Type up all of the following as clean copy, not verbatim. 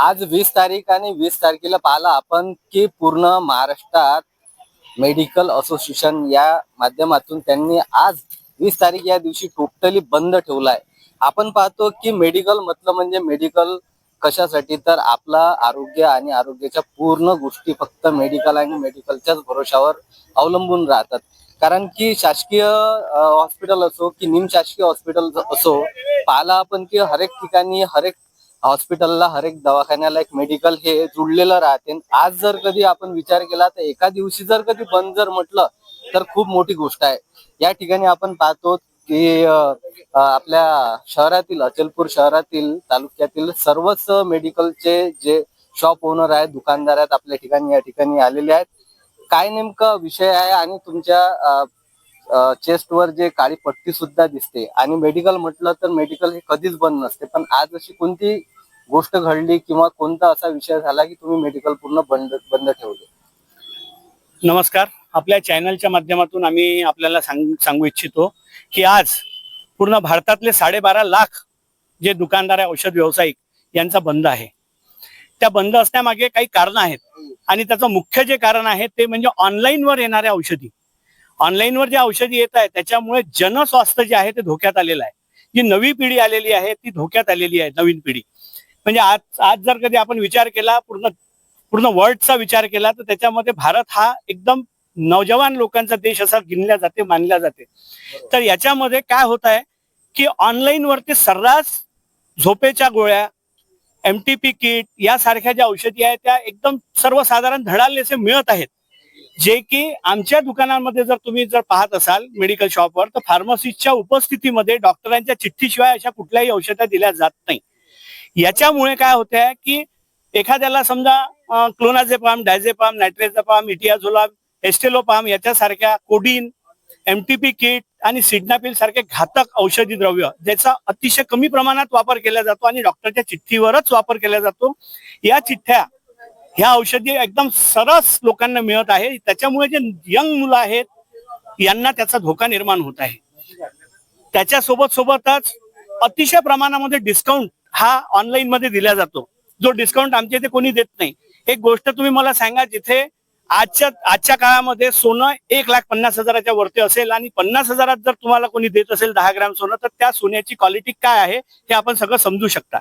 आज 20 तारीख आणि 20 तारखेला पाहिलं आपण की पूर्ण महाराष्ट्रात मेडिकल असोसिएशन या माध्यमातून त्यांनी आज 20 तारीख या दिवशी टोटली बंद ठेवलाय। आपण पाहतो की मेडिकल म्हटलं म्हणजे मेडिकल कशासाठी, तर आपला आरोग्य आणि आरोग्याच्या पूर्ण गोष्टी फक्त मेडिकल आणि मेडिकलच्याच भरोशावर अवलंबून राहतात। कारण की शासकीय हॉस्पिटल असो की निमशासकीय हॉस्पिटल असो, पाहिलं आपण की हर एक ठिकाणी हर एक हॉस्पिटलला हर एक दवाखान्याला एक मेडिकल हे जुळलेलं राहते। आज जर कधी आपण विचार केला तर एका दिवशी जर कधी बंद जर म्हटलं तर खूप मोठी गोष्ट आहे। या ठिकाणी आपण पाहतो की आपल्या शहरातील अचलपूर शहरातील तालुक्यातील सर्वच मेडिकलचे जे शॉप ओनर आहेत, दुकानदार आहेत, आपल्या ठिकाणी या ठिकाणी आलेले आहेत। काय नेमका विषय आहे आणि तुमच्या चेस्ट वर जे काळी पट्टी सुद्धा दिसते, आणि मेडिकल म्हटलं तर मेडिकल हे कधीच बंद नसते, पण आज अशी कोणती गोष्ट घडली किंवा कोणता असा विषय झाला की तुम्ही मेडिकल पूर्ण बंद ठेवले? नमस्कार, आपल्या चॅनलच्या माध्यमातून आम्ही आपल्याला सांगू इच्छितो की आज पूर्ण भारतातले 12.5 लाख जे दुकानदार आहे, औषध व्यावसायिक यांचा बंद आहे। त्या बंद असण्यामागे काही कारण आहेत आणि त्याचं मुख्य जे कारण आहे ते म्हणजे ऑनलाईन वर येणाऱ्या औषधी। ऑनलाईन वर जे औषधी येत आहे त्याच्यामुळे जनस्वास्थ्य जे आहे ते धोक्यात आलेलं आहे। जी नवी पिढी आलेली आहे ती धोक्यात आलेली आहे, नवीन पिढी। म्हणजे आज जर कधी आपण विचार केला, पूर्ण वर्ल्डचा विचार केला, तर त्याच्यामध्ये भारत हा एकदम नौजवान लोकांचा देश असा गिनला जाते, मानला जाते। तर याच्यामध्ये काय होत आहे की ऑनलाईन वरती सर्रास झोपेच्या गोळ्या, MTP किट यासारख्या ज्या औषधी आहेत त्या एकदम सर्वसाधारण धडालेसे मिळत आहेत, जे की आमच्या दुकानांमध्ये जर तुम्ही पाहत असाल मेडिकल शॉपवर, तर फार्मसिस्टच्या उपस्थितीमध्ये डॉक्टरांच्या चिठ्ठीशिवाय अशा कुठल्याही औषधा दिल्या जात नाही। याच्यामुळे काय होते की एखाद्याला समजा क्लोनाझेपाम, डायझेपाम, नायट्रेझेपाम, इटियाझोलाम, एस्टेलोपाम याच्यासारख्या, कोडीन, MTP किट आणि सिडनापिल सारखे घातक औषधी द्रव्य ज्याचा अतिशय कमी प्रमाणात वापर केला जातो आणि डॉक्टरच्या चिठ्ठीवरच वापर केला जातो, या चिठ्ठ्या ह्या औषधी एकदम सरस लोकांना मिळत आहे। त्याच्यामुळे जे यंग मुलं आहेत यांना त्याचा धोका निर्माण होत आहे। त्याच्यासोबतच अतिशय प्रमाणामध्ये डिस्काउंट हा ऑनलाईन मध्ये दिला जातो, जो डिस्काउंट आमच्या इथे कोणी देत नाही। एक गोष्ट तुम्ही मला सांगा, जिथे आजच्या काळामध्ये सोनं 1,50,000च्या वरती असेल आणि 50,000 जर तुम्हाला कोणी देत असेल 10 ग्रॅम सोनं, तर त्या सोन्याची क्वालिटी काय आहे हे आपण सगळं समजू शकता।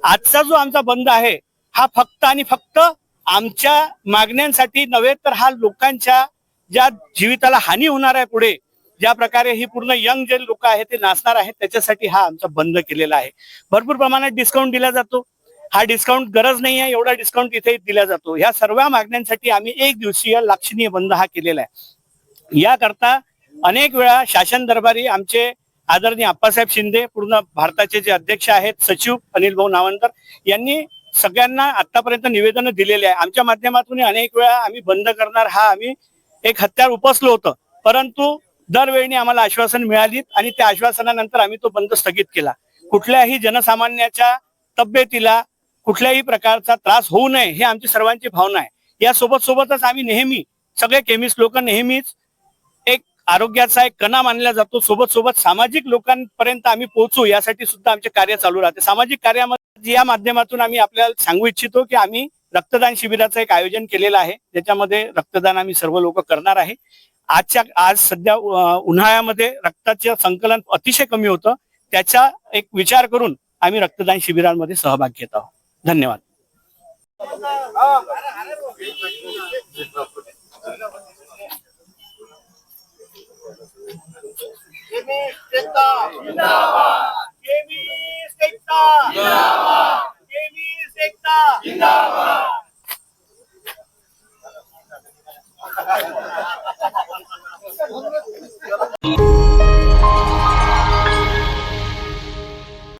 आजचा जो आमचा बंद आहे हा फक्त आणि फक्त आमच्या मागण्यांसाठी नव्हे, तर हा लोकांच्या ज्या जीविताला हानी होणार आहे पुढे, ज्या प्रकारे ही पूर्ण यंग जे लोक आहेत ते नाचणार आहेत, त्याच्यासाठी हा आमचा बंद केलेला आहे। भरपूर प्रमाणात डिस्काउंट दिला जातो, हा डिस्काउंट गरज नाही आहे एवढा डिस्काउंट इथे दिला जातो। ह्या सर्व मागण्यांसाठी आम्ही एक दिवसीय लक्षणीय बंद हा केलेला आहे। याकरता अनेक वेळा शासन दरबारी आमचे आदरणीय आप्पासाहेब शिंदे, पूर्ण भारताचे जे अध्यक्ष आहेत, सचिव अनिल भाऊ नावंतर यांनी सगळ्यांना आतापर्यंत निवेदन दिलेले आहे। आमच्या माध्यमातून अनेक वेळा आम्ही बंद करणार हा आम्ही एक हत्यार उपसलो होतं, परंतु दरवेळी आम्हाला आश्वासन मिळाली आणि त्या आश्वासनानंतर आम्ही तो बंद स्थगित केला। कुठल्याही जनसामान्याच्या तब्येतीला कुठल्याही प्रकारचा त्रास होऊ नये हे आमची सर्वांची भावना आहे। या सोबतच आम्ही नेहमी सगळे केमिस्ट लोक नेहमीच एक आरोग्याचा एक कणा मानला जातो, सोबत सामाजिक लोकांपर्यंत आम्ही पोहोचू यासाठी सुद्धा आमचे कार्य चालू राहते। सामाजिक कार्यामध्ये या माध्यमातून आम्ही आपल्याला सांगू इच्छितो की आम्ही रक्तदान शिबिराचं एक आयोजन केलेलं आहे, ज्याच्यामध्ये रक्तदान आम्ही सर्व लोक करणार आहे। आज सध्या उन्हाळ्यामध्ये रक्ताचे संकलन अतिशय कमी होतं, त्याचा एक विचार करून आम्ही रक्तदान शिबिरांमध्ये सहभाग घेत आहोत। धन्यवाद। जिंदाबाद।